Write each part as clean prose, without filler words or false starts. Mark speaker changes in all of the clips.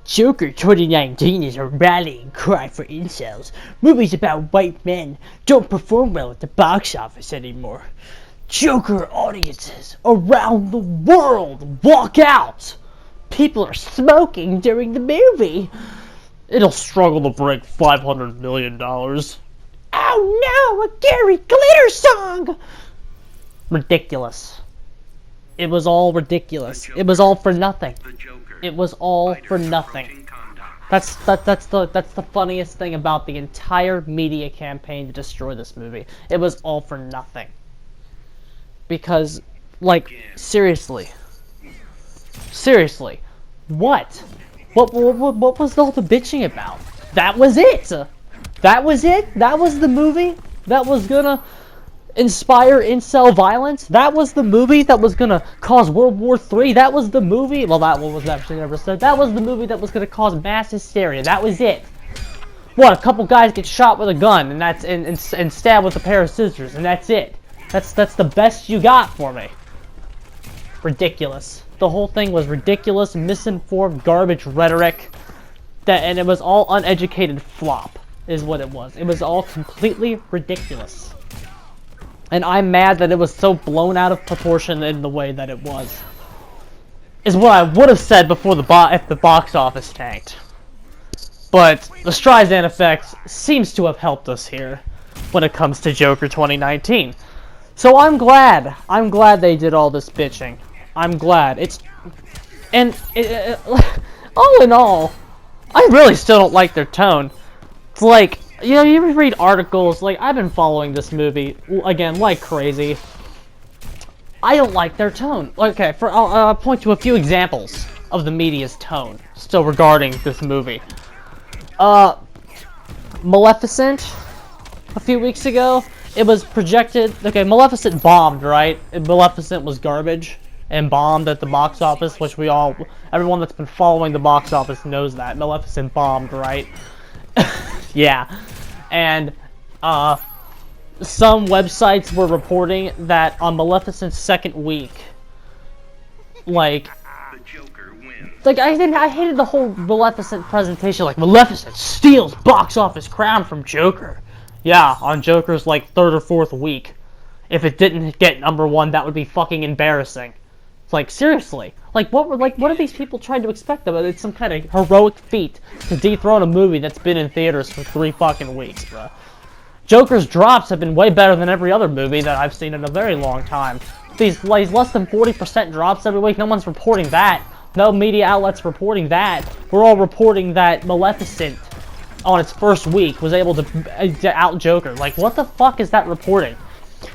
Speaker 1: Joker 2019 is a rallying cry for incels. Movies about white men don't perform well at the box office anymore. Joker audiences around the world walk out. People are smoking during the movie. It'll struggle to break $500 million. Oh no, a Gary Glitter song! Ridiculous. It was all ridiculous. It was all for nothing. It was all for nothing. That's the funniest thing about the entire media campaign to destroy this movie. It was all for nothing. Because, like, seriously, what? What was all the bitching about? That was it. That was it. That was the movie that was gonna inspire incel violence. That was the movie that was gonna cause World War III. That was the movie. Well, that one was actually never said. That was the movie that was gonna cause mass hysteria. That was it. What? A couple guys get shot with a gun and that's and stabbed with a pair of scissors, and that's it. That's the best you got for me. Ridiculous. The whole thing was ridiculous, misinformed, garbage rhetoric. And it was all uneducated flop, is what it was. It was all completely ridiculous. And I'm mad that it was so blown out of proportion in the way that it was. Is what I would have said before if the box office tanked. But the Streisand effect seems to have helped us here when it comes to Joker 2019. So I'm glad they did all this bitching. I'm glad. All in all, I really still don't like their tone. It's like, you know, you ever read articles, like, I've been following this movie, again, like crazy. I don't like their tone. Okay, I'll point to a few examples of the media's tone, still regarding this movie. Maleficent, a few weeks ago, it was projected, okay, Maleficent bombed, right? Maleficent was garbage and bombed at the box office, which everyone that's been following the box office knows that. Maleficent bombed, right? Yeah. And some websites were reporting that on Maleficent's second week, like I hated the whole Maleficent presentation, like Maleficent steals box office crown from Joker. Yeah, on Joker's like third or fourth week. If it didn't get #1, that would be fucking embarrassing. It's like, seriously, like what are these people trying to expect of it? It's some kind of heroic feat to dethrone a movie that's been in theaters for 3 fucking weeks, bro. Joker's drops have been way better than every other movie that I've seen in a very long time. These less than 40% drops every week, no one's reporting that. No media outlets reporting that. We're all reporting that Maleficent, on its first week, was able to out Joker. Like, what the fuck is that reporting?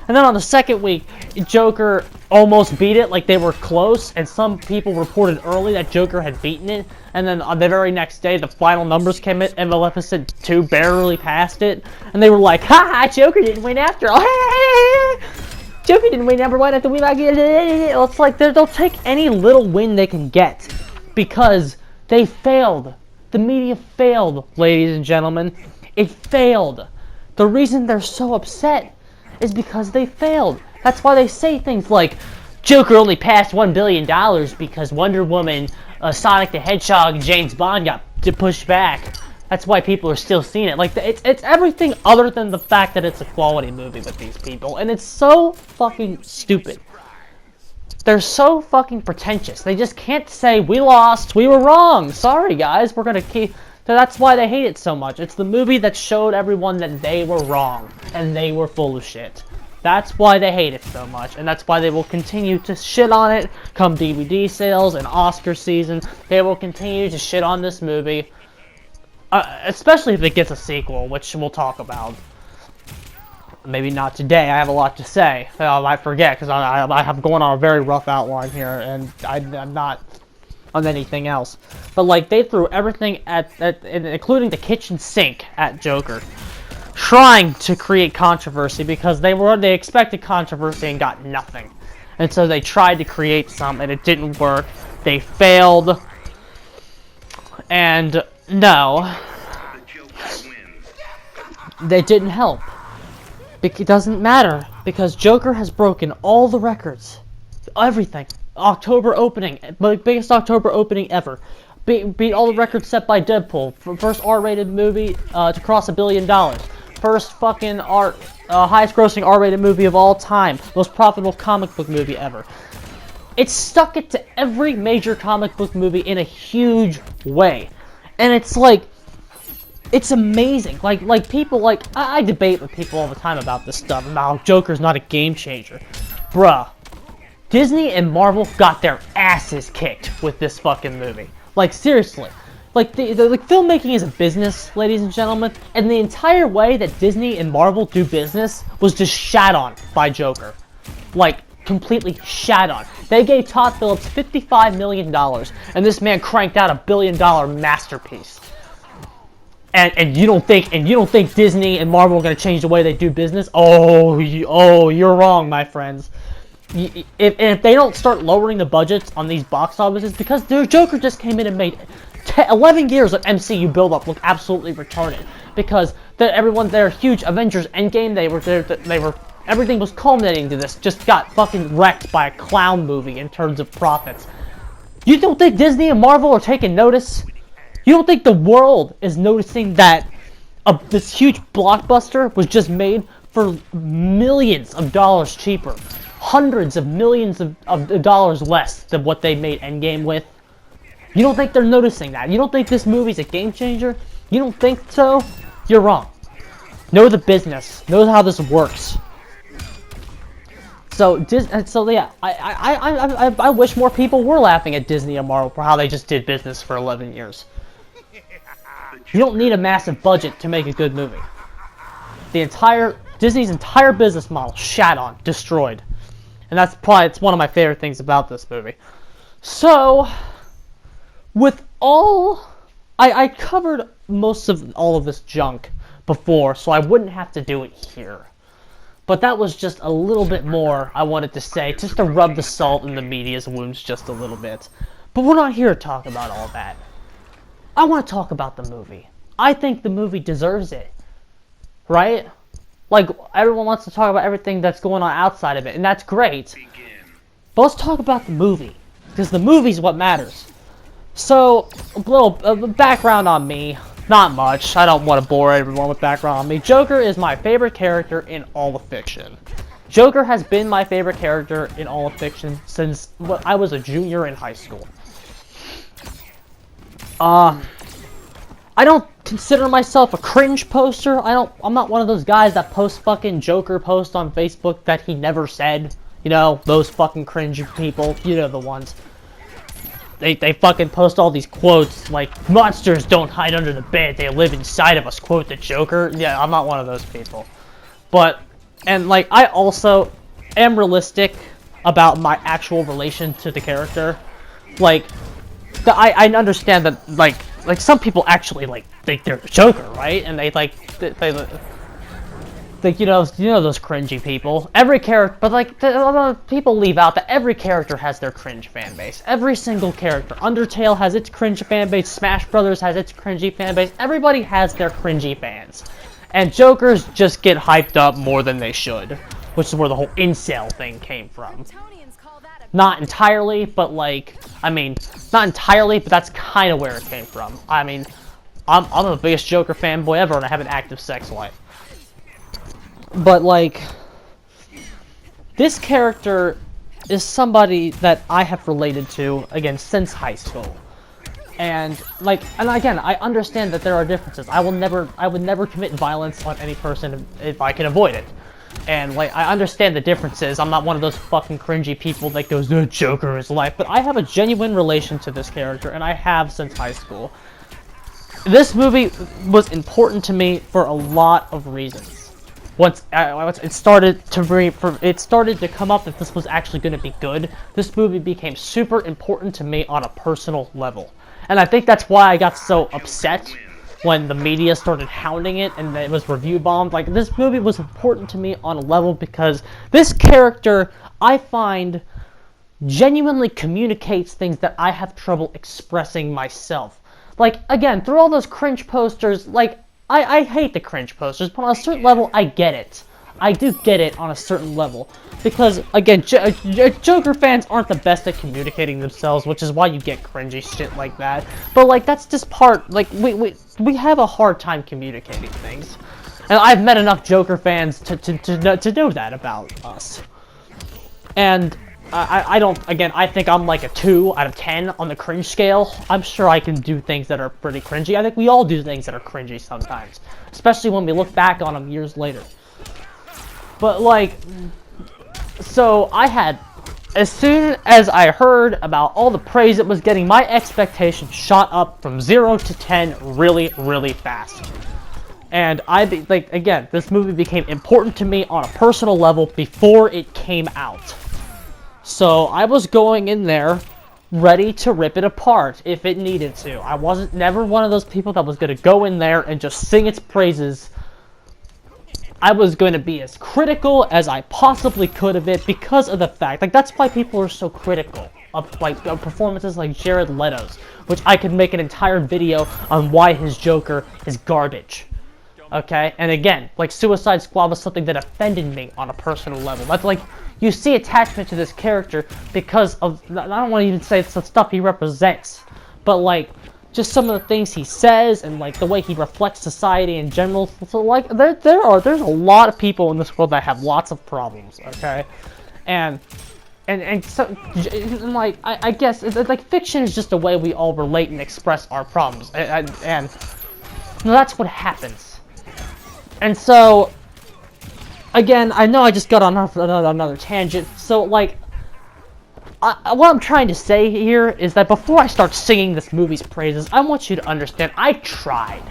Speaker 1: And then on the second week, Joker almost beat it, like they were close, and some people reported early that Joker had beaten it, and then on the very next day, the final numbers came in, and Maleficent 2 barely passed it, and they were like, ha, Joker didn't win after all, Joker didn't win #1 after we like it. It's like, they'll take any little win they can get, because they failed. The media failed, ladies and gentlemen. It failed. The reason they're so upset is because they failed. That's why they say things like, Joker only passed $1 billion because Wonder Woman, Sonic the Hedgehog, and James Bond got pushed back. That's why people are still seeing it. Like, it's everything other than the fact that it's a quality movie with these people. And it's so fucking stupid. They're so fucking pretentious. They just can't say, we lost, we were wrong. Sorry, guys, we're gonna keep... That's why they hate it so much. It's the movie that showed everyone that they were wrong and they were full of shit. That's why they hate it so much, and that's why they will continue to shit on it come DVD sales and Oscar season. They will continue to shit on this movie, especially if it gets a sequel, which we'll talk about. Maybe not today. I have a lot to say. I might forget because I have going on a very rough outline here, and I'm not on anything else. But like, they threw everything including the kitchen sink at Joker, trying to create controversy because they expected controversy and got nothing. And so they tried to create some and it didn't work. They failed. And no, they didn't help. It doesn't matter because Joker has broken all the records. Everything. October opening, biggest October opening ever. Beat all the records set by Deadpool. First R-rated movie to cross $1 billion. First fucking highest grossing R-rated movie of all time. Most profitable comic book movie ever. It stuck it to every major comic book movie in a huge way. And it's like, it's amazing. Like people, like, I debate with people all the time about this stuff, about how Joker's not a game changer. Bruh. Disney and Marvel got their asses kicked with this fucking movie. Like, seriously. Like, the filmmaking is a business, ladies and gentlemen, and the entire way that Disney and Marvel do business was just shat on by Joker. Like, completely shat on. They gave Todd Phillips $55 million, and this man cranked out $1 billion masterpiece. And you don't think Disney and Marvel are gonna change the way they do business? Oh, you're wrong, my friends. If they don't start lowering the budgets on these box offices, because their Joker just came in and made 11 years of MCU build-up look absolutely retarded, because their huge Avengers Endgame, everything was culminating to this, just got fucking wrecked by a clown movie in terms of profits. You don't think Disney and Marvel are taking notice? You don't think the world is noticing that this huge blockbuster was just made for millions of dollars cheaper? Hundreds of millions of dollars less than what they made Endgame with? You don't think they're noticing that? You don't think this movie's a game changer? You don't think so? You're wrong. Know the business. Know how this works. So yeah, I wish more people were laughing at Disney and Marvel for how they just did business for 11 years. You don't need a massive budget to make a good movie. Disney's entire business model shat on, destroyed. And it's one of my favorite things about this movie. So, I covered most of all of this junk before, so I wouldn't have to do it here. But that was just a little bit more I wanted to say, just to rub the salt in the media's wounds just a little bit. But we're not here to talk about all that. I want to talk about the movie. I think the movie deserves it. Right? Like, everyone wants to talk about everything that's going on outside of it, and that's great. But let's talk about the movie, because the movie's what matters. So, a little background on me. Not much. I don't want to bore everyone with background on me. Joker is my favorite character in all of fiction. Joker has been my favorite character in all of fiction since I was a junior in high school. I don't consider myself a cringe poster. I'm not one of those guys that post fucking Joker posts on Facebook that he never said. You know, those fucking cringe people. You know the ones. They fucking post all these quotes like, monsters don't hide under the bed, they live inside of us, quote the Joker. Yeah, I'm not one of those people. And like, I also am realistic about my actual relation to the character. Like, I understand that, like some people actually, like, think they're the Joker, right? And they you know those cringy people. Every character, but like, people leave out that every character has their cringe fan base. Every single character. Undertale has its cringe fan base. Smash Brothers has its cringy fan base. Everybody has their cringy fans. And Jokers just get hyped up more than they should. Which is where the whole incel thing came from. Not entirely, but like, not entirely, but that's kind of where it came from. I mean, I'm the biggest Joker fanboy ever, and I have an active sex life. But like, this character is somebody that I have related to, again, since high school. And again, I understand that there are differences. I would never commit violence on any person if I can avoid it. And like, I understand the differences. I'm not one of those fucking cringy people that goes, the Joker is life. But I have a genuine relation to this character, and I have since high school. This movie was important to me for a lot of reasons. Once it started to come up that this was actually going to be good, this movie became super important to me on a personal level. And I think that's why I got so upset when the media started hounding it and it was review bombed. Like, this movie was important to me on a level because this character, I find, genuinely communicates things that I have trouble expressing myself. Like, again, through all those cringe posters, like, I hate the cringe posters, but on a certain level, I get it. I do get it on a certain level. Because, again, Joker fans aren't the best at communicating themselves, which is why you get cringy shit like that. But, like, that's just part, like, we have a hard time communicating things. And I've met enough Joker fans to know that about us. And I don't, again, I think I'm like a 2 out of 10 on the cringe scale. I'm sure I can do things that are pretty cringy. I think we all do things that are cringy sometimes. Especially when we look back on them years later. But, like, so I had, as soon as I heard about all the praise it was getting, my expectations shot up from 0 to 10 really, really fast. And again, this movie became important to me on a personal level before it came out. So I was going in there ready to rip it apart if it needed to. I wasn't never one of those people that was going to go in there and just sing its praises. I was going to be as critical as I possibly could of it because of the fact, like, that's why people are so critical of, like, performances like Jared Leto's, which I could make an entire video on why his Joker is garbage. Okay? And again, like, Suicide Squad was something that offended me on a personal level. That's like, you see attachment to this character because of, I don't want to even say it's the stuff he represents, but, like, just some of the things he says and, like, the way he reflects society in general. So, like, there's a lot of people in this world that have lots of problems, okay? And so, like, I guess, it's like, fiction is just a way we all relate and express our problems, and that's what happens. And so, again, I know I just got on another tangent, so, like, what I'm trying to say here is that before I start singing this movie's praises, I want you to understand, I tried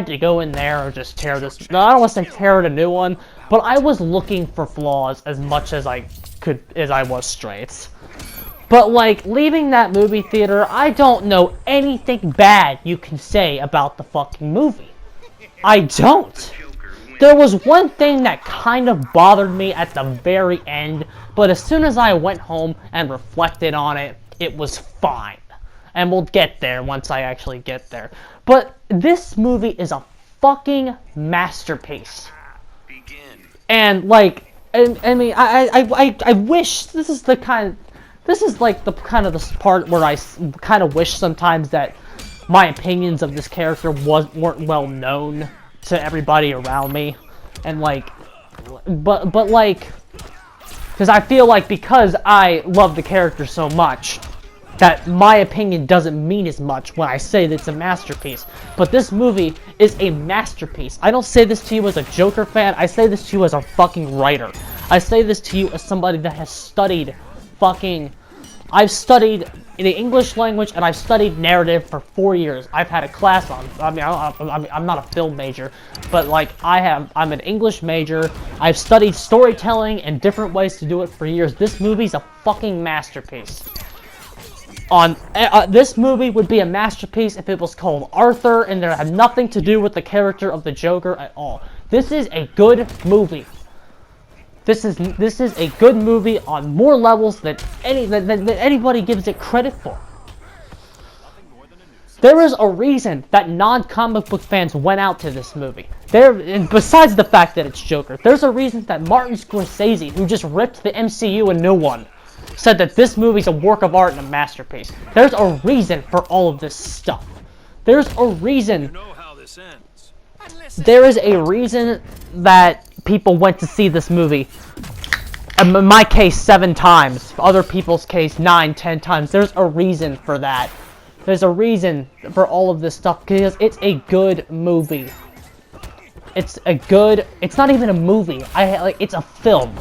Speaker 1: to go in there or just tear this, no, I don't want to say tear it a new one, but I was looking for flaws as much as I could, as I was straights. But, like, leaving that movie theater, I don't know anything bad you can say about the fucking movie. I don't. There was one thing that kind of bothered me at the very end, but as soon as I went home and reflected on it, it was fine. And we'll get there once I actually get there. But this movie is a fucking masterpiece. And, like, I mean, I wish, this is like the part where I kind of wish sometimes that my opinions of this character weren't well known to everybody around me, and, like, but like, because I feel like because I love the character so much, that my opinion doesn't mean as much when I say that it's a masterpiece. But this movie is a masterpiece. I don't say this to you as a Joker fan, I say this to you as a fucking writer. I say this to you as somebody that has studied I've studied the English language, and I've studied narrative for 4 years. I've had a class on, I'm not a film major, but, like, I'm an English major. I've studied storytelling and different ways to do it for years. This movie's a fucking masterpiece. This movie would be a masterpiece if it was called Arthur, and there had nothing to do with the character of the Joker at all. This is a good movie. This is a good movie on more levels than anybody gives it credit for. There is a reason that non-comic book fans went out to this movie. And besides the fact that it's Joker, there's a reason that Martin Scorsese, who just ripped the MCU a new one, said that this movie's a work of art and a masterpiece. There's a reason for all of this stuff. There's a reason. You know how this ends. There is a reason that people went to see this movie. In my case, 7 times. Other people's case, 9, 10 times. There's a reason for that. There's a reason for all of this stuff, because it's a good movie. It's not even a movie. It's a film.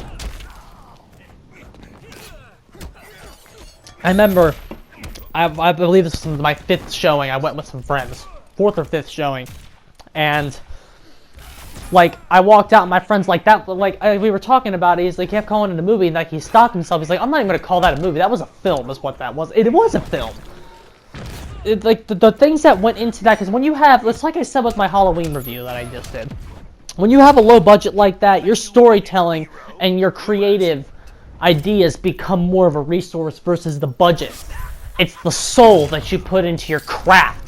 Speaker 1: I remember, I believe this was my 5th showing. I went with some friends. 4th or 5th showing. And, like, I walked out and my friend's like, we were talking about it, he kept calling it a movie, and, like, he stopped himself, he's like, I'm not even gonna call that a movie, that was a film, is what that was. It was a film. Like, the things that went into that, because when you have, it's like I said with my Halloween review that I just did, when you have a low budget like that, your storytelling and your creative ideas become more of a resource versus the budget. It's the soul that you put into your craft.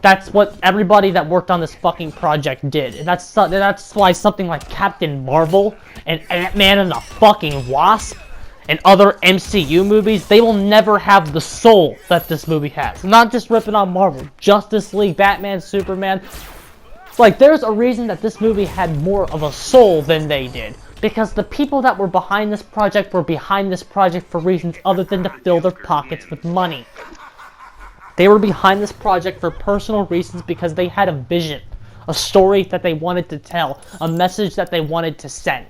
Speaker 1: That's what everybody that worked on this fucking project did. And that's why something like Captain Marvel and Ant-Man and the fucking Wasp and other MCU movies, they will never have the soul that this movie has. I'm not just ripping on Marvel. Justice League, Batman, Superman. Like, there's a reason that this movie had more of a soul than they did. Because the people that were behind this project were behind this project for reasons other than to fill their pockets with money. They were behind this project for personal reasons because they had a vision, a story that they wanted to tell, a message that they wanted to send.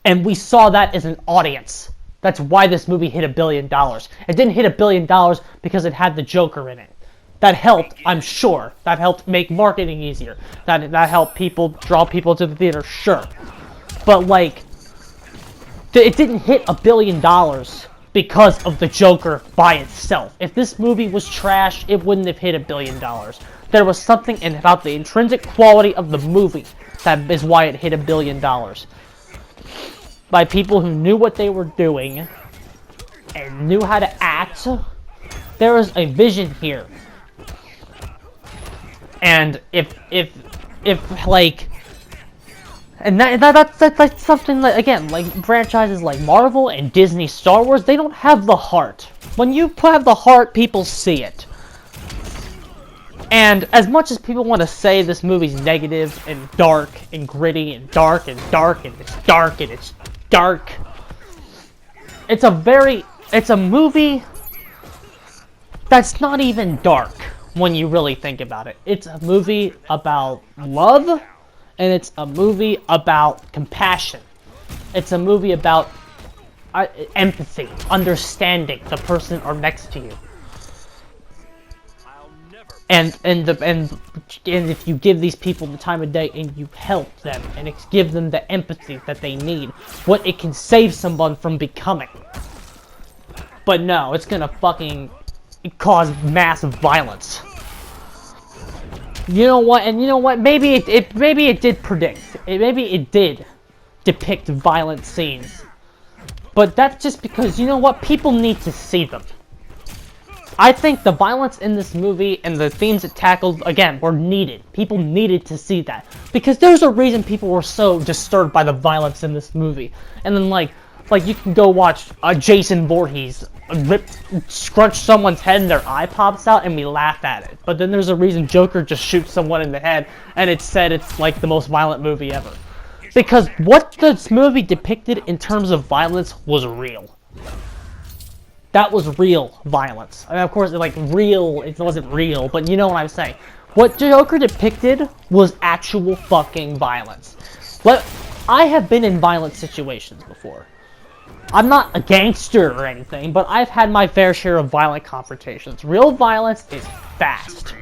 Speaker 1: And we saw that as an audience. That's why this movie hit $1 billion. It didn't hit $1 billion because it had the Joker in it. That helped, I'm sure. That helped make marketing easier. That helped people draw people to the theater, sure. But like, it didn't hit $1 billion because of the Joker by itself. If this movie was trash, it wouldn't have hit $1 billion. There was something about the intrinsic quality of the movie that is why it hit $1 billion. By people who knew what they were doing and knew how to act. There was a vision here. And if like, and that's something that, again, like franchises like Marvel and Disney, Star Wars, they don't have the heart. When you have the heart, people see it. And as much as people want to say this movie's negative and dark and gritty and dark and dark and it's dark and it's dark, it's a movie that's not even dark when you really think about it. It's a movie about love, and it's a movie about compassion. It's a movie about empathy, understanding the person or next to you. And if you give these people the time of day and you help them and give them the empathy that they need, what it can save someone from becoming. But no, it's gonna fucking cause massive violence. You know what? And you know what? Maybe it did predict. Maybe it did depict violent scenes. But that's just because, you know what? People need to see them. I think the violence in this movie and the themes it tackled, again, were needed. People needed to see that. Because there's a reason people were so disturbed by the violence in this movie. And then, like you can go watch Jason Voorhees scrunch someone's head and their eye pops out and we laugh at it. But then there's a reason Joker just shoots someone in the head and it's said it's like the most violent movie ever. Because what this movie depicted in terms of violence was real. That was real violence. I mean, of course, like, real, it wasn't real, but you know what I'm saying. What Joker depicted was actual fucking violence. I have been in violent situations before. I'm not a gangster or anything, but I've had my fair share of violent confrontations. Real violence is fast.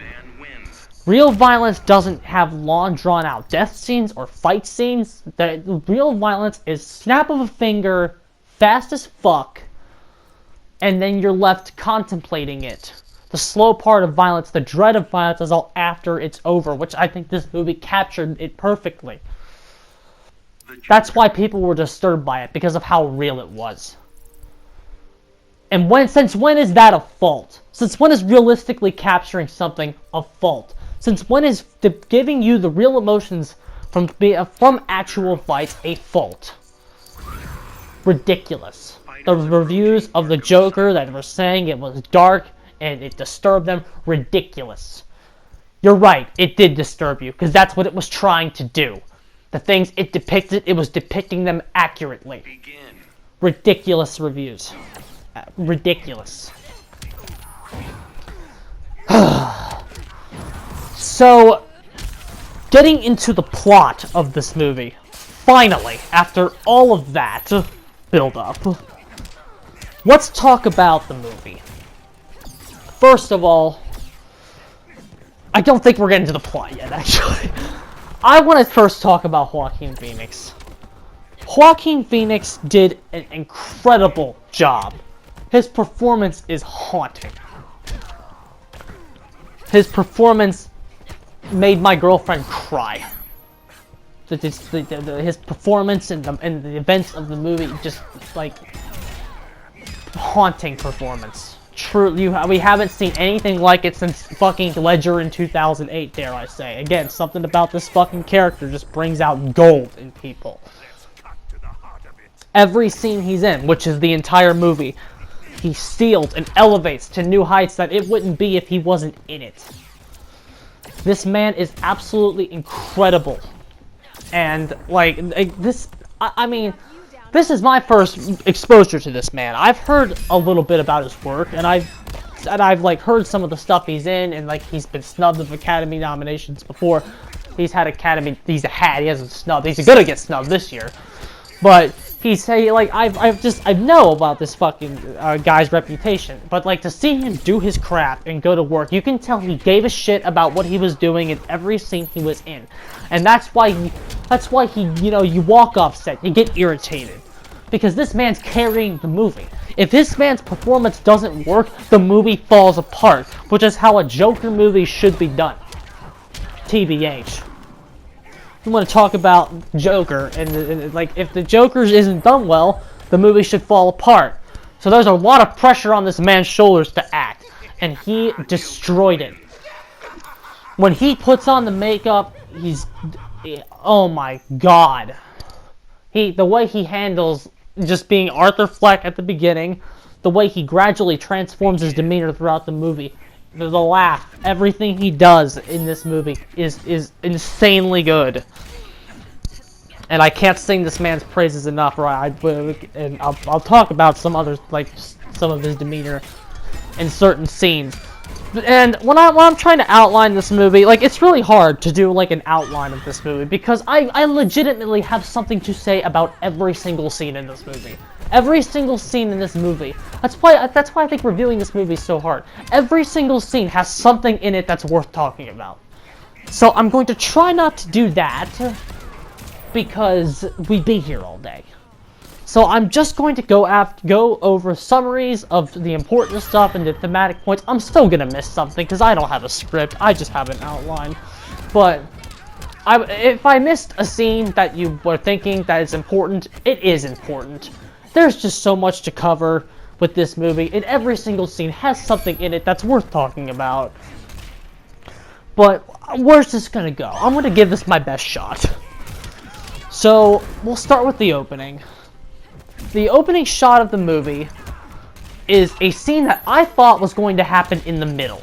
Speaker 1: Real violence doesn't have long, drawn-out death scenes or fight scenes. The real violence is snap of a finger, fast as fuck, and then you're left contemplating it. The slow part of violence, the dread of violence, is all after it's over, which I think this movie captured it perfectly. That's why people were disturbed by it, because of how real it was. And since when is that a fault? Since when is realistically capturing something a fault? Since when is giving you the real emotions from actual fights a fault? Ridiculous. The reviews of the Joker that were saying it was dark and it disturbed them, ridiculous. You're right, it did disturb you, because that's what it was trying to do. The things it depicted, it was depicting them accurately. Ridiculous reviews. Ridiculous. So, getting into the plot of this movie, finally, after all of that build-up, let's talk about the movie. First of all, I don't think we're getting to the plot yet, actually. I want to first talk about Joaquin Phoenix. Joaquin Phoenix did an incredible job. His performance is haunting. His performance made my girlfriend cry. His performance and the events of the movie, just like haunting performance. we haven't seen anything like it since fucking Ledger in 2008, dare I say. Again, something about this fucking character just brings out gold in people. Every scene he's in, which is the entire movie, he steals and elevates to new heights that it wouldn't be if he wasn't in it. This man is absolutely incredible. And, like this, I mean, this is my first exposure to this man. I've heard a little bit about his work, and I've like heard some of the stuff he's in, and like he's been snubbed of Academy nominations before. He hasn't snubbed. He's gonna get snubbed this year, but I know about this fucking guy's reputation, but like to see him do his crap and go to work, you can tell he gave a shit about what he was doing in every scene he was in, and that's why he you walk off set, you get irritated, because this man's carrying the movie. If this man's performance doesn't work, the movie falls apart, which is how a Joker movie should be done. TBH. You want to talk about Joker, and like if the Joker isn't done well, the movie should fall apart. So there's a lot of pressure on this man's shoulders to act, and he destroyed it. When he puts on the makeup, oh my god. The way he handles just being Arthur Fleck at the beginning, the way he gradually transforms his demeanor throughout the movie, the laugh, everything he does in this movie is insanely good. And I can't sing this man's praises enough, and I'll talk about some others, like some of his demeanor in certain scenes. And when I'm trying to outline this movie, like it's really hard to do like an outline of this movie, because I legitimately have something to say about every single scene in this movie. Every single scene in this movie. That's why I think reviewing this movie is so hard. Every single scene has something in it that's worth talking about. So I'm going to try not to do that, because we'd be here all day. So I'm just going to go over summaries of the important stuff and the thematic points. I'm still gonna miss something because I don't have a script. I just have an outline. But if I missed a scene that you were thinking that is important, it is important. There's just so much to cover with this movie, and every single scene has something in it that's worth talking about. But where's this gonna go? I'm gonna give this my best shot. So we'll start with the opening. The opening shot of the movie is a scene that I thought was going to happen in the middle.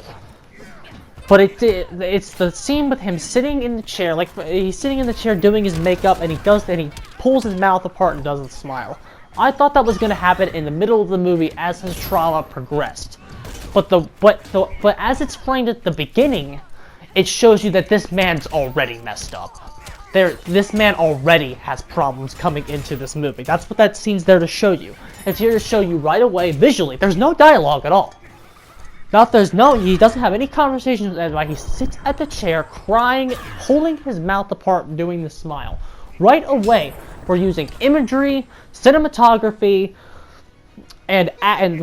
Speaker 1: But it's the scene with him sitting in the chair, like he's sitting in the chair doing his makeup, and he pulls his mouth apart and doesn't smile. I thought that was going to happen in the middle of the movie as his trauma progressed. But as it's framed at the beginning, it shows you that this man's already messed up. This man already has problems coming into this movie. That's what that scene's there to show you. It's here to show you right away, visually. There's no dialogue at all. He doesn't have any conversations with anybody. He sits at the chair, crying, holding his mouth apart, and doing the smile. Right away, we're using imagery, cinematography, and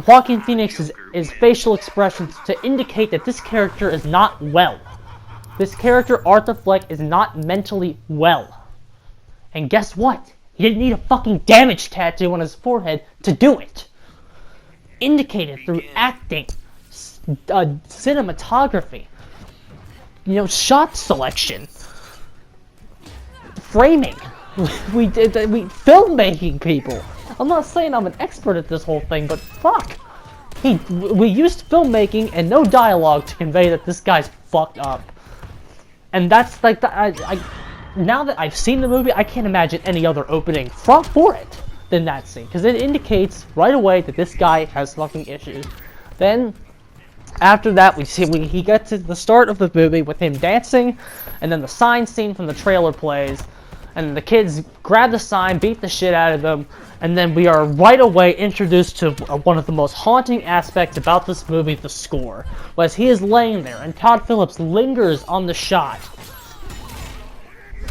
Speaker 1: Joaquin Phoenix's facial expressions to indicate that this character is not well. This character, Arthur Fleck, is not mentally well. And guess what? He didn't need a fucking damage tattoo on his forehead to do it. Indicated through acting, cinematography, shot selection, framing. We filmmaking, people. I'm not saying I'm an expert at this whole thing, but fuck. We used filmmaking and no dialogue to convey that this guy's fucked up. And that's like now that I've seen the movie, I can't imagine any other opening for it than that scene, because it indicates right away that this guy has fucking issues. Then after that, he gets to the start of the movie with him dancing, and then the sign scene from the trailer plays, and the kids grab the sign, beat the shit out of them, and then we are right away introduced to one of the most haunting aspects about this movie, the score. As he is laying there, and Todd Phillips lingers on the shot.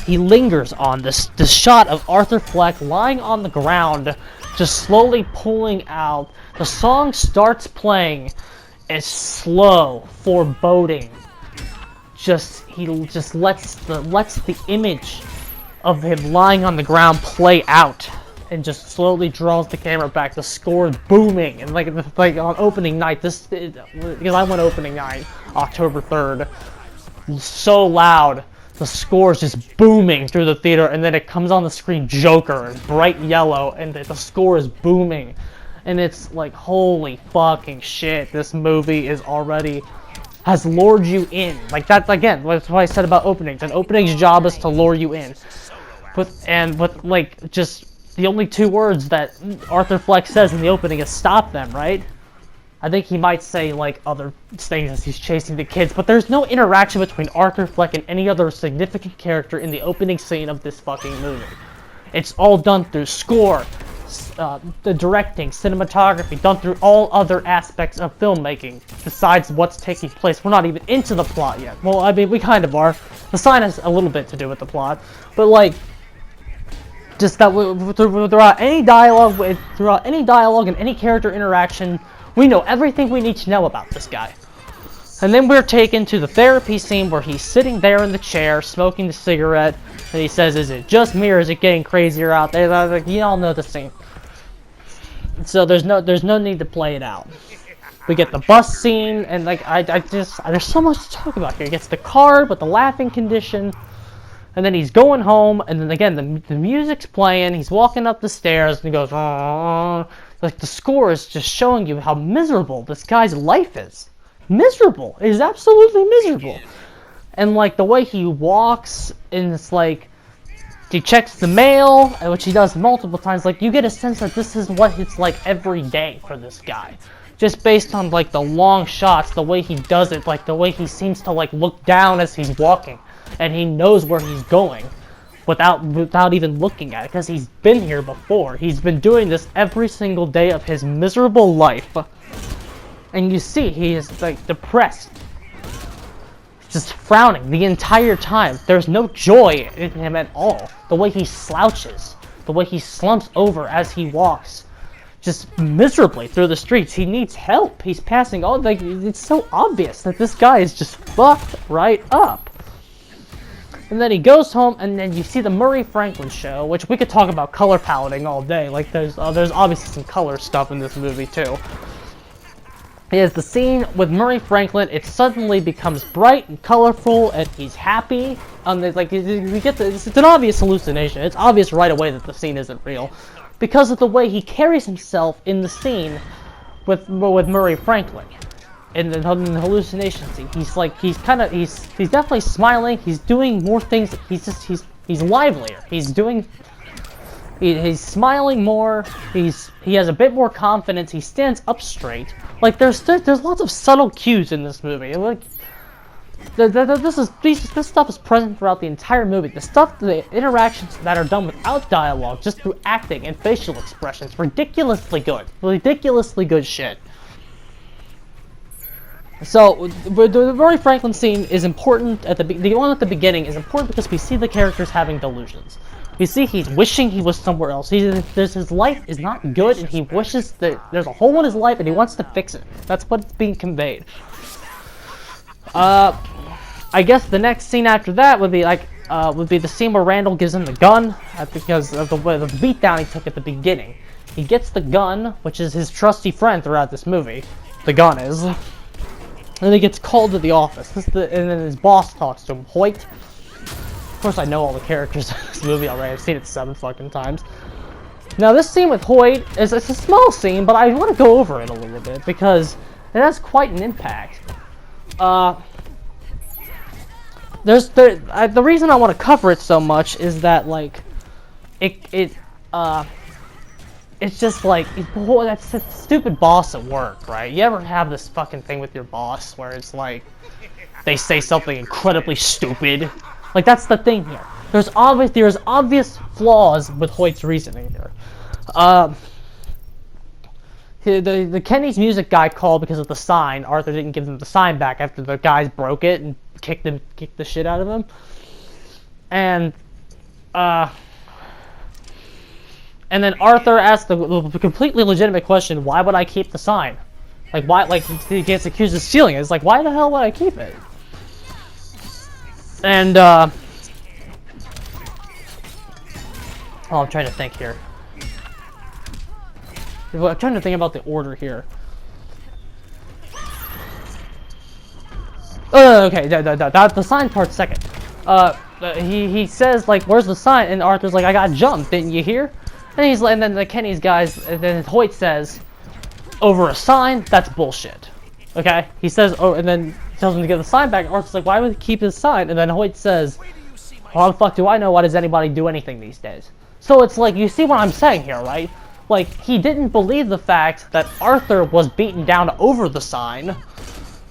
Speaker 1: He lingers on this shot of Arthur Fleck lying on the ground, just slowly pulling out. The song starts playing. It's slow, foreboding. He lets the image of him lying on the ground play out and just slowly draws the camera back. The score is booming, and like on opening night, because I went opening night, October 3rd, so loud. The score is just booming through the theater, and then it comes on the screen, Joker, in bright yellow, and the score is booming. And it's like, holy fucking shit, this movie has lured you in. Like, that's, again, that's what I said about openings. An opening's job is to lure you in. But like, just the only two words that Arthur Fleck says in the opening is stop them, right? I think he might say, like, other things as he's chasing the kids, but there's no interaction between Arthur Fleck and any other significant character in the opening scene of this fucking movie. It's all done through score, the directing, cinematography, done through all other aspects of filmmaking besides what's taking place. We're not even into the plot yet. Well, I mean, we kind of are. The sign has a little bit to do with the plot, but like, just that throughout any dialogue and any character interaction, we know everything we need to know about this guy. And then we're taken to the therapy scene where he's sitting there in the chair, smoking the cigarette, and he says, is it just me or is it getting crazier out there? Like, you all know the scene. So there's no need to play it out. We get the bus scene, and like, there's so much to talk about here. He gets the card with the laughing condition, and then he's going home, and then again, the music's playing, he's walking up the stairs, and he goes, like, the score is just showing you how miserable this guy's life is. Miserable. It is absolutely miserable. And like the way he walks, and it's like he checks the mail, which he does multiple times. Like, you get a sense that this is what it's like every day for this guy, just based on like the long shots, the way he does it, like the way he seems to like look down as he's walking, and he knows where he's going without even looking at it, because he's been here before. He's been doing this every single day of his miserable life. And you see, he is, like, depressed. Just frowning the entire time. There's no joy in him at all. The way he slouches. The way he slumps over as he walks. Just miserably through the streets. He needs help. He's passing all, like, it's so obvious that this guy is just fucked right up. And then he goes home, and then you see the Murray Franklin show, which we could talk about color paleting all day. Like, there's obviously some color stuff in this movie, too. Is the scene with Murray Franklin. It suddenly becomes bright and colorful, and he's happy. Like, we get it's an obvious hallucination. It's obvious right away that the scene isn't real, because of the way he carries himself in the scene with Murray Franklin. In the hallucination scene, he's definitely smiling. He's doing more things. He's livelier. He's smiling more. He has a bit more confidence. He stands up straight. Like, there's lots of subtle cues in this movie. Like, this stuff is present throughout the entire movie. The interactions that are done without dialogue, just through acting and facial expressions, ridiculously good shit. So the Murray Franklin scene is important. The one at the beginning is important because we see the characters having delusions. We see he's wishing he was somewhere else. His life is not good, and he wishes that there's a hole in his life, and he wants to fix it. That's what's being conveyed. I guess the next scene after that would be the scene where Randall gives him the gun because of the beatdown he took at the beginning. He gets the gun, which is his trusty friend throughout this movie. The gun is. And he gets called to the office. And then his boss talks to him, Hoyt. Of course, I know all the characters in this movie already. I've seen it 7 fucking times. Now, this scene with Hoyt it's a small scene, but I want to go over it a little bit because it has quite an impact. The reason I want to cover it so much is that, like, it's just like, boy, that's a stupid boss at work, right? You ever have this fucking thing with your boss where it's like, they say something incredibly stupid? Like, that's the thing here. There's obvious flaws with Hoyt's reasoning here. The Kenny's music guy called because of the sign. Arthur didn't give them the sign back after the guys broke it and kicked the shit out of him. And then Arthur asked the completely legitimate question, why would I keep the sign? Like, why, like, he gets accused of stealing it. It's like, why the hell would I keep it? And, I'm trying to think here. I'm trying to think about the order here. Okay, the sign part's second. He says, like, where's the sign? And Arthur's like, I got jumped, didn't you hear? And he's like, and then the Kenny's guys, and then Hoyt says, over a sign? That's bullshit. Okay? He says, oh, and then he tells him to get the sign back. Arthur's like, why would he keep his sign? And then Hoyt says, well, how the fuck do I know? Why does anybody do anything these days? So it's like, you see what I'm saying here, right? Like, he didn't believe the fact that Arthur was beaten down over the sign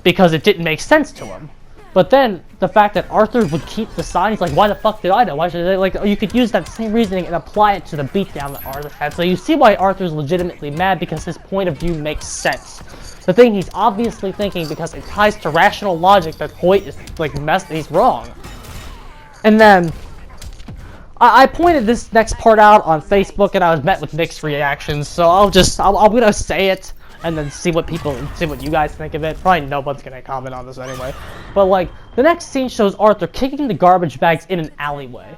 Speaker 1: because it didn't make sense to him. But then, the fact that Arthur would keep the sign, he's like, why the fuck did I know? Why should they, like, you could use that same reasoning and apply it to the beatdown that Arthur had. So you see why Arthur's legitimately mad, because his point of view makes sense. The thing he's obviously thinking, because it ties to rational logic, that Hoyt is, like, he's wrong. And then, I pointed this next part out on Facebook, and I was met with mixed reactions, so I'm gonna say it, and then see what you guys think of it. Probably no one's gonna comment on this anyway. But, like, the next scene shows Arthur kicking the garbage bags in an alleyway.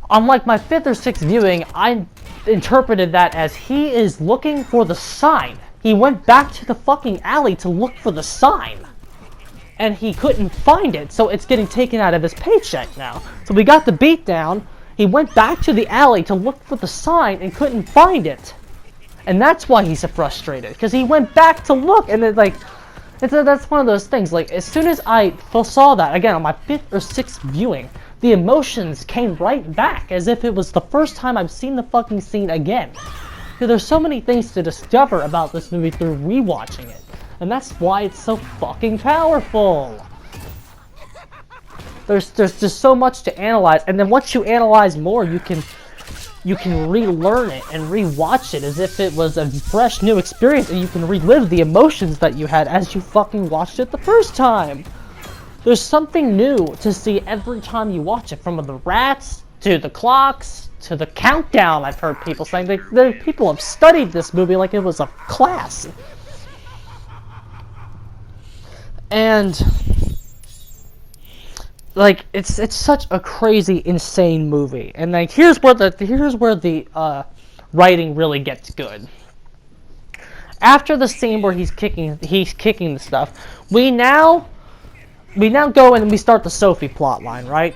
Speaker 1: On, like, my 5th or 6th viewing, I interpreted that as he is looking for the sign. He went back to the fucking alley to look for the sign. And he couldn't find it, so it's getting taken out of his paycheck now. So we got the beatdown. He went back to the alley to look for the sign and couldn't find it. And that's why he's so frustrated, because he went back to look, and it, like, that's one of those things. Like, as soon as I saw that, again, on my 5th or 6th viewing, the emotions came right back, as if it was the first time I've seen the fucking scene again. Because there's so many things to discover about this movie through rewatching it. And that's why it's so fucking powerful. There's just so much to analyze, and then once you analyze more, you can relearn it and rewatch it as if it was a fresh new experience, and you can relive the emotions that you had as you fucking watched it the first time. There's something new to see every time you watch it, from the rats to the clocks to the countdown. I've heard people saying people have studied this movie like it was a class. And like, it's such a crazy, insane movie. And like, here's where the writing really gets good. After the scene where he's kicking the stuff, we now go and we start the Sophie plotline, right?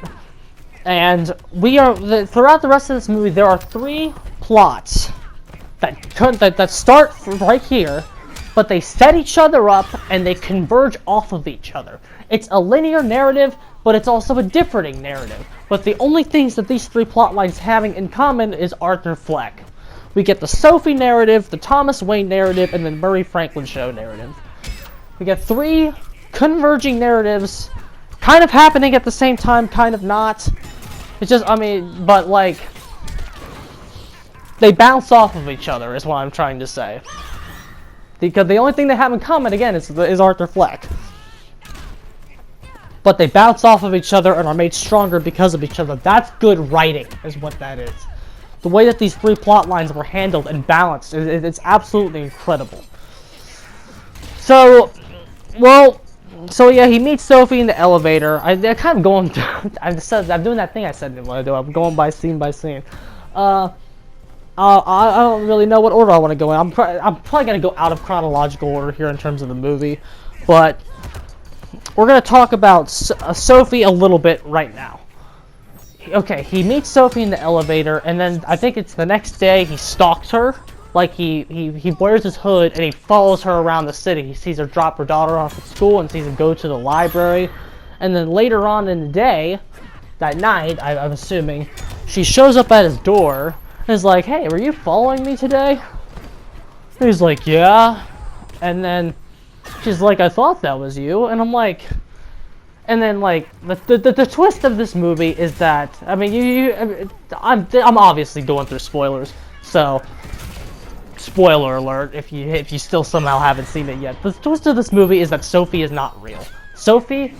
Speaker 1: And throughout the rest of this movie, there are 3 plots that start right here, but they set each other up and they converge off of each other. It's a linear narrative, but it's also a differing narrative. But the only things that these 3 plot lines having in common is Arthur Fleck. We get the Sophie narrative, the Thomas Wayne narrative, and the Murray Franklin show narrative. We get 3 converging narratives, kind of happening at the same time, kind of not. It's just, I mean, but like, they bounce off of each other is what I'm trying to say. Because the only thing they have in common, again, is Arthur Fleck. But they bounce off of each other and are made stronger because of each other. That's good writing, is what that is. The way that these 3 plot lines were handled and balanced, it's absolutely incredible. So yeah, he meets Sophie in the elevator. I'm kind of going. I'm doing that thing I said I didn't want to do. I'm going by scene by scene. I don't really know what order I want to go in. I'm probably gonna go out of chronological order here in terms of the movie, but we're gonna talk about Sophie a little bit right now. Okay, he meets Sophie in the elevator, and then I think it's the next day he stalks her. Like, he wears his hood and he follows her around the city. He sees her drop her daughter off at school and sees her go to the library. And then later on in the day, that night, I'm assuming, she shows up at his door and is like, hey, were you following me today? And he's like, yeah. And then she's like, I thought that was you. And I'm like, and then like, the twist of this movie is that, I mean, I'm obviously going through spoilers, so spoiler alert if you still somehow haven't seen it yet. The twist of this movie is that Sophie is not real. Sophie,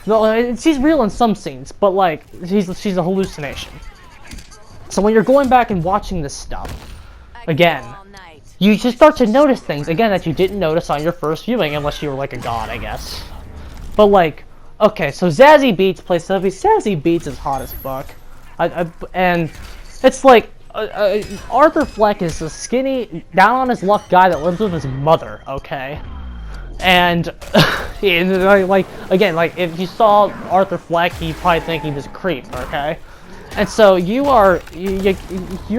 Speaker 1: no, she's real in some scenes, but like, she's a hallucination. So when you're going back and watching this stuff again, you just start to notice things again that you didn't notice on your first viewing, unless you were like a god, I guess. But like, okay, so Zazie Beetz plays Sophie. Zazie Beetz is hot as fuck, and it's like, Arthur Fleck is a skinny, down on his luck guy that lives with his mother, okay? And, like, again, like, if you saw Arthur Fleck, you'd probably think he was a creep, okay? And so you're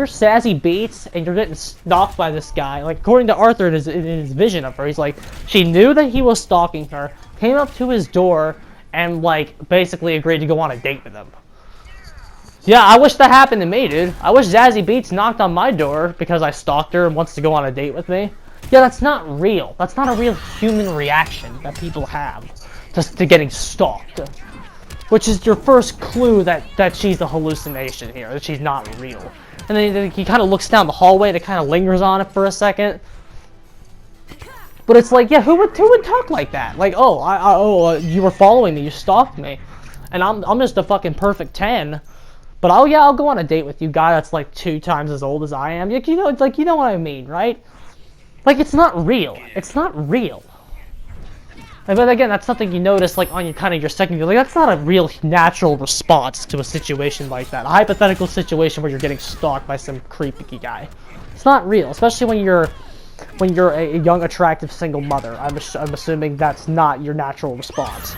Speaker 1: Sassy Beats, and you're getting stalked by this guy. Like, according to Arthur in his vision of her, he's like, she knew that he was stalking her, came up to his door, and, like, basically agreed to go on a date with him. Yeah, I wish that happened to me, dude. I wish Zazie Beetz knocked on my door because I stalked her and wants to go on a date with me. Yeah, that's not real. That's not a real human reaction that people have to getting stalked. Which is your first clue that she's a hallucination here, that she's not real. And then he kind of looks down the hallway and it kind of lingers on it for a second. But it's like, yeah, who would talk like that? Like, oh, you were following me, you stalked me. And I'm just a fucking perfect 10. But I'll go on a date with you, guy that's like 2 times as old as I am. You know what I mean, right? Like, it's not real. It's not real. But again, that's something you notice, like, on your second, you're like, that's not a real natural response to a situation like that. A hypothetical situation where you're getting stalked by some creepy guy. It's not real, especially when you're a young, attractive single mother. I'm assuming that's not your natural response.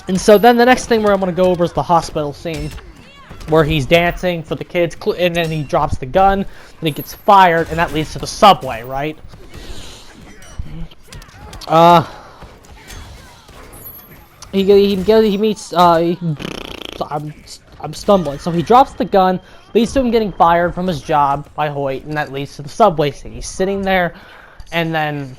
Speaker 1: And so then the next thing where I'm going to go over is the hospital scene, where he's dancing for the kids, and then he drops the gun, and he gets fired, and that leads to the subway, right? He meets, I'm stumbling. So he drops the gun, leads to him getting fired from his job by Hoyt, and that leads to the subway scene. He's sitting there, and then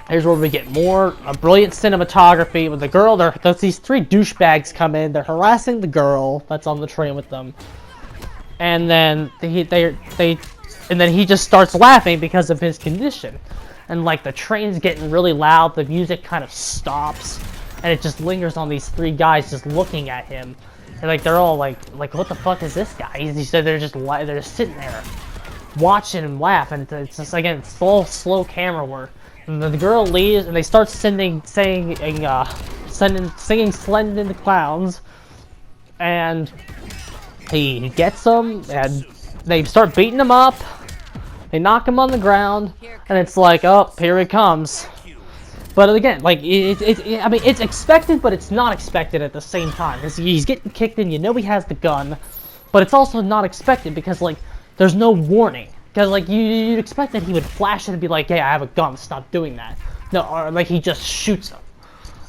Speaker 1: here's where we get more brilliant cinematography with the girl. There's these 3 douchebags come in. They're harassing the girl that's on the train with them, and then he just starts laughing because of his condition. And like the train's getting really loud, the music kind of stops, and it just lingers on these 3 guys just looking at him, and like they're all like what the fuck is this guy? He said they're just sitting there watching him laugh, and it's just, again, it's all slow camera work. And then the girl leaves, and they start singing Slend in the Clowns, and he gets them, and they start beating him up. They knock him on the ground, and it's like, oh, here he comes. But again, like, I mean, it's expected, but it's not expected at the same time. Because he's getting kicked in, you know he has the gun, but it's also not expected because, like, there's no warning. Because, like, you'd expect that he would flash it and be like, hey, I have a gun, stop doing that. No, or, like, he just shoots him.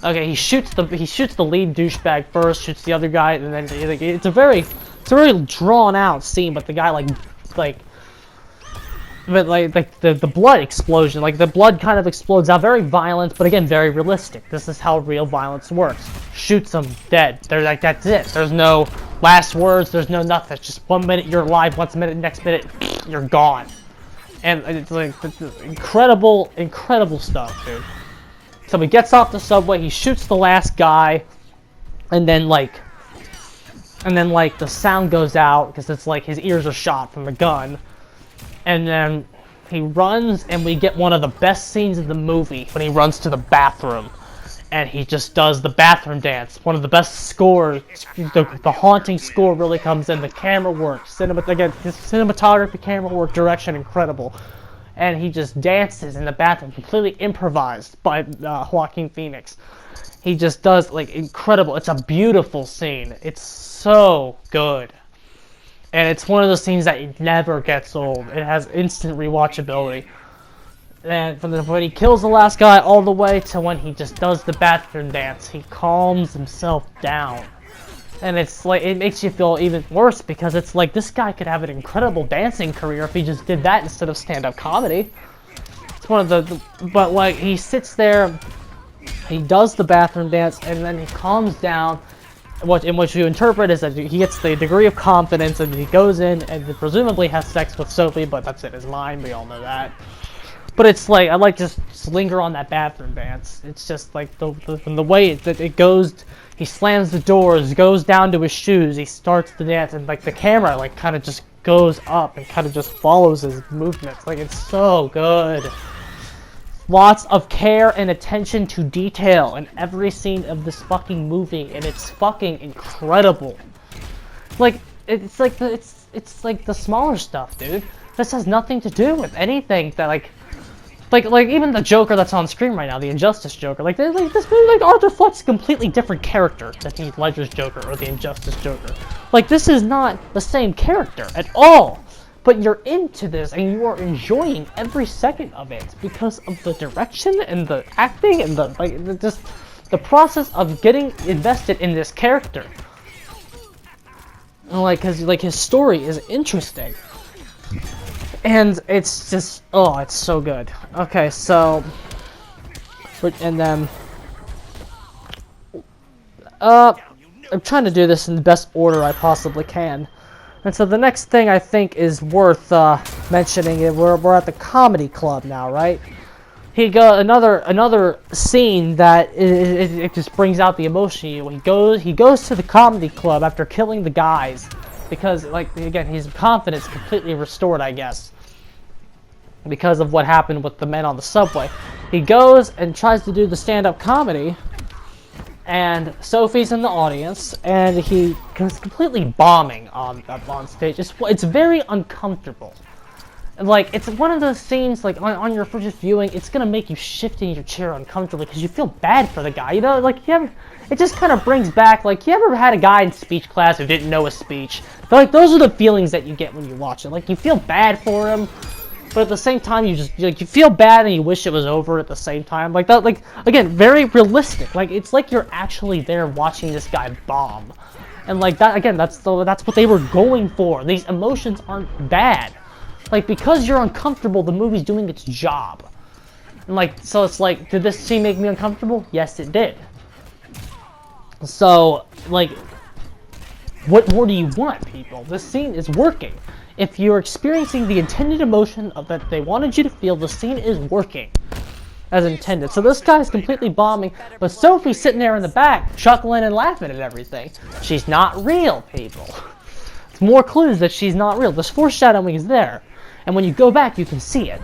Speaker 1: Okay, he shoots the lead douchebag first, shoots the other guy, and then, like, it's a very drawn-out scene, but the guy, the blood explosion, like, the blood kind of explodes out, very violent, but again, very realistic. This is how real violence works. Shoots them, dead. They're like, that's it. There's no last words, there's no nothing. It's just 1 minute you're alive, next minute you're gone. And it's like incredible stuff, dude. So he gets off the subway, he shoots the last guy, and then the sound goes out because it's like his ears are shot from the gun. And then he runs, and we get one of the best scenes in the movie when he runs to the bathroom. And he just does the bathroom dance. One of the best scores. The haunting score really comes in. The camera work. Cinematography, camera work, direction, incredible. And he just dances in the bathroom, completely improvised by Joaquin Phoenix. He just does, like, incredible. It's a beautiful scene. It's so good. And it's one of those scenes that it never gets old. It has instant rewatchability. And from when he kills the last guy all the way to when he just does the bathroom dance, he calms himself down. And it's like, it makes you feel even worse because it's like this guy could have an incredible dancing career if he just did that instead of stand-up comedy. It's one of but like he sits there, he does the bathroom dance, and then he calms down. In which you interpret is that he gets the degree of confidence and he goes in and presumably has sex with Sophie, but that's in his mind, we all know that. But it's like, I like just linger on that bathroom dance. It's just like the way that it goes, he slams the doors, goes down to his shoes, he starts the dance, and like the camera like kind of just goes up and kind of just follows his movements. Like, it's so good. Lots of care and attention to detail in every scene of this fucking movie, and it's fucking incredible. Like, it's like the smaller stuff, dude. This has nothing to do with anything that like even the Joker that's on screen right now, the Injustice Joker, like this movie, like Arthur Fleck's a completely different character than Heath Ledger's Joker or the Injustice Joker. Like, this is not the same character at all. But you're into this and you are enjoying every second of it because of the direction and the acting and just the process of getting invested in this character. And like, cause like his story is interesting. And it's just, oh, it's so good. Okay, so, and then, I'm trying to do this in the best order I possibly can. And so the next thing I think is worth mentioning, we're at the comedy club now, right? He got another scene that it just brings out the emotion in you. He goes to the comedy club after killing the guys because, like, again, his confidence completely restored, I guess, because of what happened with the men on the subway. He goes and tries to do the stand-up comedy, and Sophie's in the audience, and he goes completely bombing on stage. It's very uncomfortable. And like, it's one of those scenes, like, on your first viewing, it's gonna make you shift in your chair uncomfortably because you feel bad for the guy. You know, like, it just kind of brings back, like, you ever had a guy in speech class who didn't know a speech? But, like, those are the feelings that you get when you watch it. Like, you feel bad for him, but at the same time, you feel bad and you wish it was over at the same time. Like that, like, again, very realistic. Like, it's like you're actually there watching this guy bomb. And like that, again, that's what they were going for. These emotions aren't bad. Like, because you're uncomfortable, the movie's doing its job. And like, so it's like, did this scene make me uncomfortable? Yes, it did. So, like, what more do you want, people? This scene is working. If you're experiencing the intended emotion that they wanted you to feel, the scene is working as intended. So this guy's completely bombing, but Sophie's sitting there in the back, chuckling and laughing at everything. She's not real, people. It's more clues that she's not real. This foreshadowing is there, and when you go back, you can see it.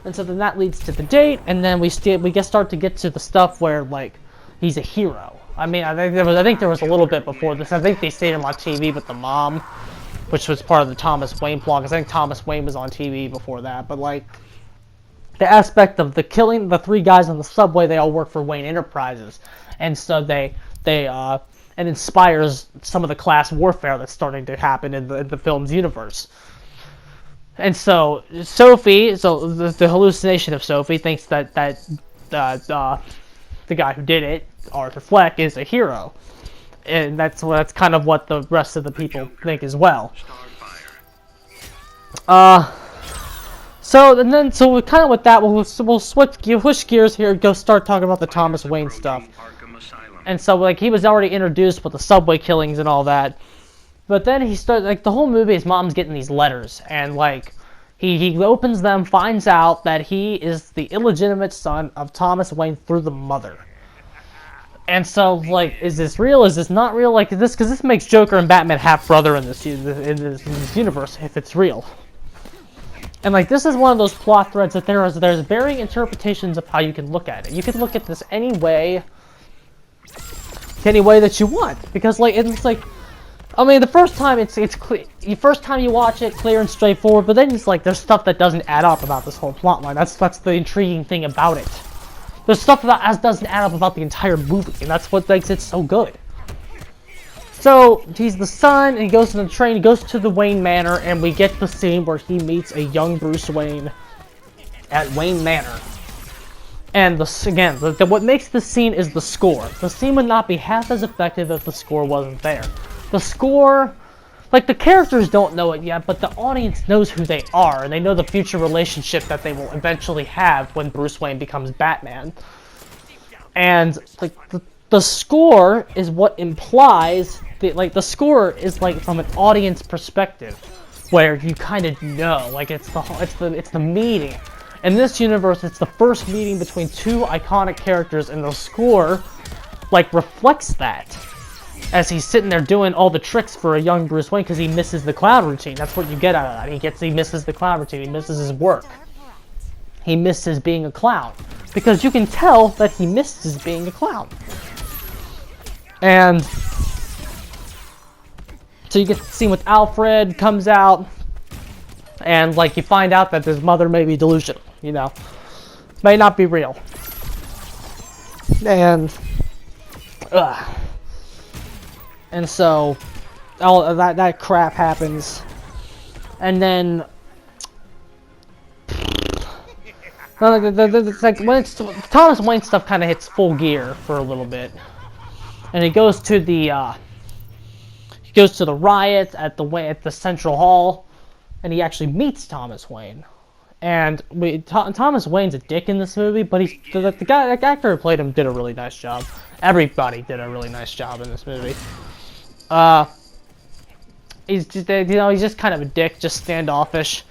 Speaker 1: And so then that leads to the date, and then we start to get to the stuff where, like, he's a hero. I mean, I think there was a little bit before this. I think they stayed him on TV with the mom, which was part of the Thomas Wayne plot, because I think Thomas Wayne was on TV before that. But, like, the aspect of the killing the 3 guys on the subway, they all work for Wayne Enterprises. And so it inspires some of the class warfare that's starting to happen in the film's universe. And so Sophie, the hallucination of Sophie, thinks that the guy who did it, Arthur Fleck, is a hero. And that's kind of what the rest of the people think as well. So kind of with that, we'll switch gears here and go start talking about the Thomas Wayne stuff. And so, like, he was already introduced with the subway killings and all that. But then he started, like, the whole movie, his mom's getting these letters, and like, he opens them, finds out that he is the illegitimate son of Thomas Wayne through the mother. And so, like, is this real? Is this not real? Like, because this makes Joker and Batman half-brother in this universe, if it's real. And, like, this is one of those plot threads that there's varying interpretations of how you can look at it. You can look at this any way that you want. Because, like, it's like, I mean, the first time it's clear. The first time you watch it, clear and straightforward, but then it's like, there's stuff that doesn't add up about this whole plot line. That's the intriguing thing about it. There's stuff that doesn't add up about the entire movie, and that's what makes it so good. So, he's the son, and he goes to the train, he goes to the Wayne Manor, and we get the scene where he meets a young Bruce Wayne at Wayne Manor. And, what makes the scene is the score. The scene would not be half as effective if the score wasn't there. The score, like, the characters don't know it yet, but the audience knows who they are, and they know the future relationship that they will eventually have when Bruce Wayne becomes Batman. And, like, the score is what implies, the score is, like, from an audience perspective, where you kind of know, like, it's the meeting. In this universe, it's the first meeting between 2 iconic characters, and the score, like, reflects that. As he's sitting there doing all the tricks for a young Bruce Wayne because he misses the clown routine. That's what you get out of that. He misses the clown routine. He misses his work. He misses being a clown. Because you can tell that he misses being a clown. And So you get the scene with Alfred comes out, and like you find out that his mother may be delusional, you know, may not be real, and so all that crap happens, and then it's like when Thomas Wayne stuff kind of hits full gear for a little bit, and he goes to the riot at the Central Hall, and he actually meets Thomas Wayne. And Thomas Wayne's a dick in this movie, but the actor who played him did a really nice job. Everybody did a really nice job in this movie. He's just, you know, he's just kind of a dick, just standoffish.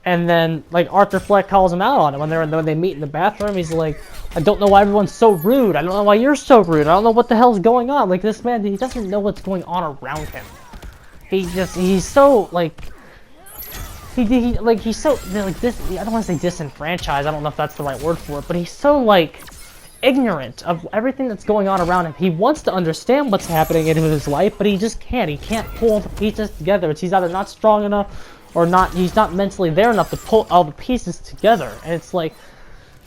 Speaker 1: And then, like, Arthur Fleck calls him out on it when they meet in the bathroom. He's like, I don't know why everyone's so rude. I don't know why you're so rude. I don't know what the hell's going on. Like, this man, he doesn't know what's going on around him. He's so, like, he's so, like, this, I don't want to say disenfranchised. I don't know if that's the right word for it. But he's so, like, ignorant of everything that's going on around him. He wants to understand what's happening in his life, but he just can't. He can't pull all the pieces together. He's either not strong enough or not, he's not mentally there enough to pull all the pieces together. And it's like,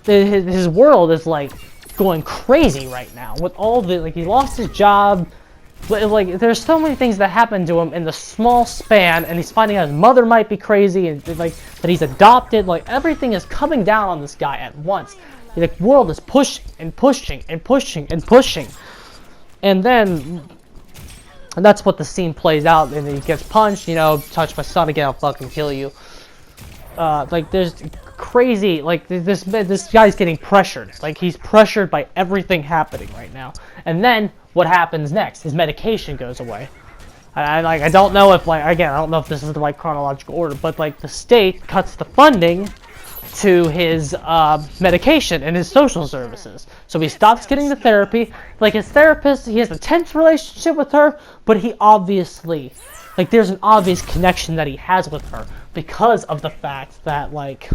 Speaker 1: his world is like going crazy right now with all the, like, he lost his job, like, there's so many things that happen to him in the small span, and he's finding out his mother might be crazy, and like that he's adopted. Like, everything is coming down on this guy at once. The world is pushing and pushing and pushing and pushing, and then that's what the scene plays out. And he gets punched, you know, touch my son again, I'll fucking kill you. Like, there's crazy, like, this guy's getting pressured. Like, he's pressured by everything happening right now. And then what happens next? His medication goes away. I don't know if, like, again, I don't know if this is the right chronological order, but like the state cuts the funding to his medication and his social services. So he stops getting the therapy. Like, his therapist, he has a tense relationship with her, but he obviously, like, there's an obvious connection that he has with her because of the fact that, like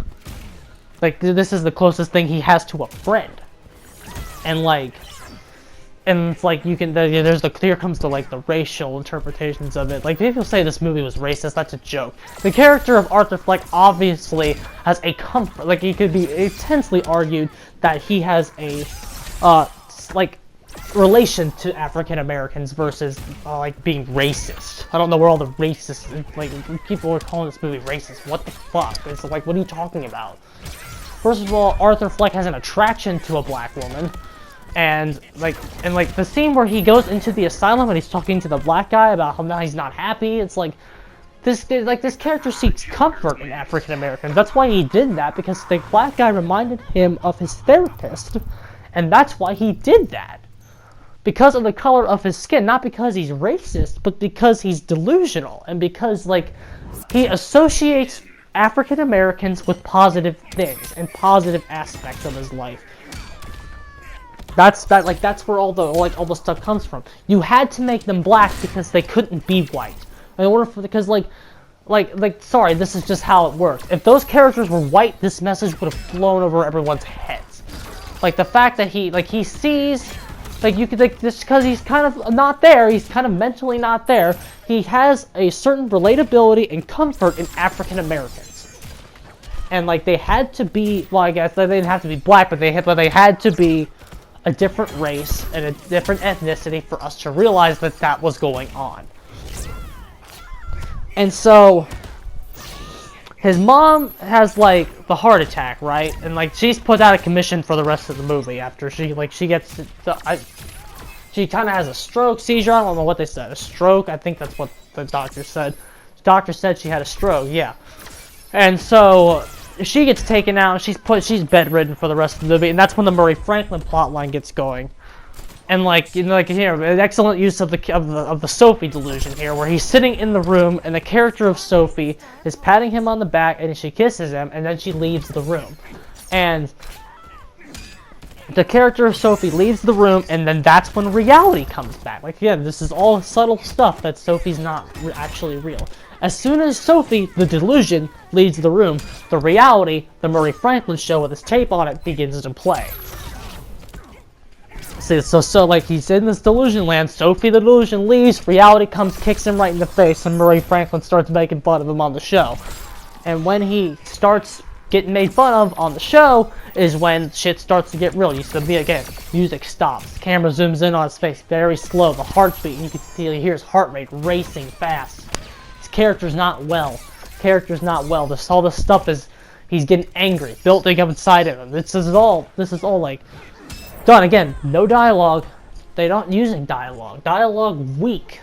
Speaker 1: this is the closest thing he has to a friend. And like, and it's like, you can, here comes the, like, the racial interpretations of it. Like, people say this movie was racist, that's a joke. The character of Arthur Fleck obviously has a comfort, like, it could be intensely argued that he has a, like, relation to African Americans versus, like, being racist. I don't know where all the racist, like, people are calling this movie racist. What the fuck? It's like, what are you talking about? First of all, Arthur Fleck has an attraction to a black woman. And the scene where he goes into the asylum and he's talking to the black guy about how now he's not happy, it's like, this character seeks comfort in African Americans. That's why he did that, because the black guy reminded him of his therapist, and that's why he did that. Because of the color of his skin, not because he's racist, but because he's delusional, and because, like, he associates African Americans with positive things and positive aspects of his life. That's where all the stuff comes from. You had to make them black because they couldn't be white. In order for, because sorry, this is just how it works. If those characters were white, this message would have flown over everyone's heads. Like, the fact that he sees, like, you could, like, just because he's kind of not there, he's kind of mentally not there, he has a certain relatability and comfort in African Americans. And, like, they had to be, well, I guess they didn't have to be black, but they had to be a different race and a different ethnicity for us to realize that that was going on. And so his mom has, like, the heart attack, right? And, like, she's put out of commission for the rest of the movie after she gets she kind of has a stroke, seizure, I don't know what they said, a stroke, I think that's what the doctor said. The doctor said she had a stroke, yeah. And so she gets taken out, and she's bedridden for the rest of the movie, and that's when the Murray Franklin plotline gets going. And, like, you know, like, here, an excellent use of the Sophie delusion here, where he's sitting in the room, and the character of Sophie is patting him on the back, and she kisses him, and then she leaves the room. And the character of Sophie leaves the room, and then that's when reality comes back. Like, again, this is all subtle stuff that Sophie's not actually real. As soon as Sophie, the delusion, leaves the room, the reality, the Murray Franklin show with his tape on it, begins to play. So like he's in this delusion land. Sophie the delusion leaves. Reality comes, kicks him right in the face, and Murray Franklin starts making fun of him on the show. And when he starts getting made fun of on the show is when shit starts to get real. You see again, music stops, camera zooms in on his face, very slow. The heartbeat, and you can feel, you hear his heart rate racing fast. His character's not well. All this stuff is, he's getting angry, building up inside of him. This is all like done. Again, no dialogue. They're not using dialogue. Dialogue weak.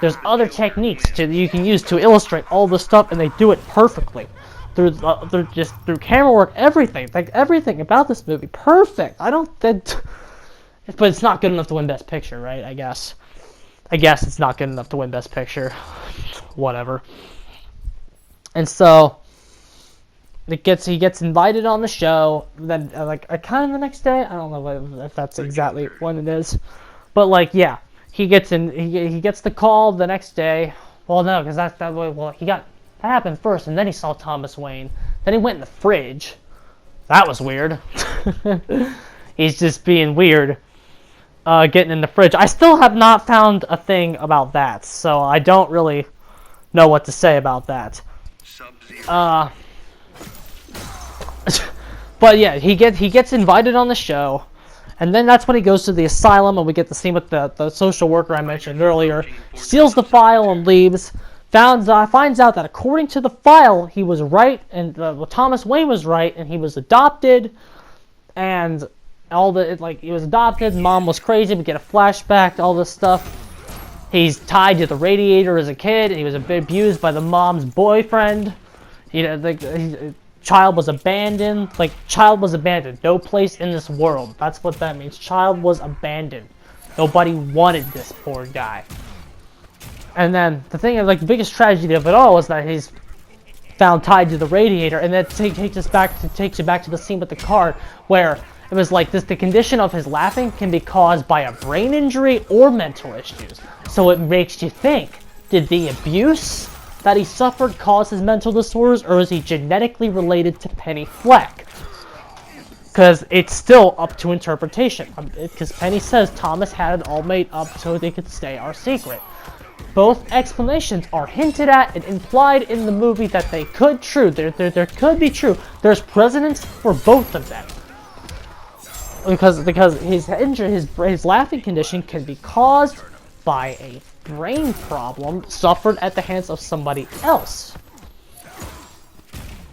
Speaker 1: There's other techniques you can use to illustrate all this stuff, and they do it perfectly. Through camera work, everything about this movie, perfect. But it's not good enough to win Best Picture, right? I guess it's not good enough to win Best Picture. Whatever. And so he gets invited on the show. Then kind of the next day. I don't know if that's exactly when it is, but like yeah, he gets the call the next day. Well, no, because that happened first, and then he saw Thomas Wayne. Then he went in the fridge. That was weird. He's just being weird. Getting in the fridge. I still have not found a thing about that, so I don't really know what to say about that. But yeah, he gets invited on the show, and then that's when he goes to the asylum, and we get the scene with the social worker I mentioned earlier. Steals the file and leaves. Finds out that according to the file, he was right, and Thomas Wayne was right, and he was adopted, and he was adopted. Mom was crazy. We get a flashback, all this stuff. He's tied to the radiator as a kid, and he was abused by the mom's boyfriend. Child was abandoned. Child was abandoned. No place in this world. That's what that means. Child was abandoned. Nobody wanted this poor guy. And then the thing, the biggest tragedy of it all is that he's found tied to the radiator, and that takes you back to the scene with the card where it was like this: the condition of his laughing can be caused by a brain injury or mental issues. So it makes you think: did the abuse that he suffered cause his mental disorders, or is he genetically related to Penny Fleck? Because it's still up to interpretation. Because Penny says Thomas had it all made up so they could stay our secret. Both explanations are hinted at and implied in the movie that they could there could be true. There's precedence for both of them. Because his injury, his laughing condition can be caused by a brain problem suffered at the hands of somebody else.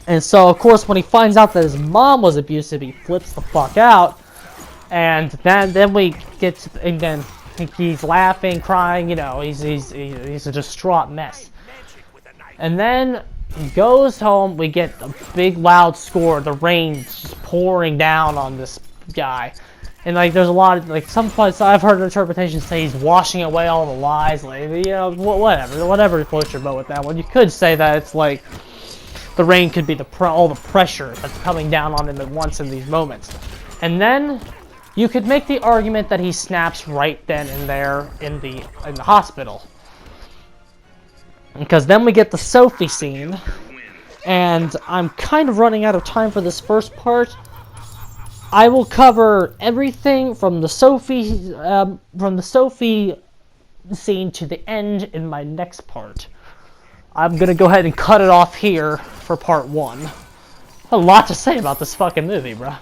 Speaker 1: And so, of course, when he finds out that his mom was abusive, he flips the fuck out. And then we get to, and then he's laughing, crying, he's a distraught mess. And then he goes home, we get a big loud score, the rain just pouring down on this guy. And there's a lot of, some parts I've heard interpretations say he's washing away all the lies, whatever floats your boat with that one. You could say that it's the rain could be all the pressure that's coming down on him at once in these moments. And then you could make the argument that he snaps right then and there in the hospital. Because then we get the Sophie scene, and I'm kind of running out of time for this first part. I will cover everything from the Sophie scene to the end in my next part. I'm gonna go ahead and cut it off here for part 1. A lot to say about this fucking movie, bro.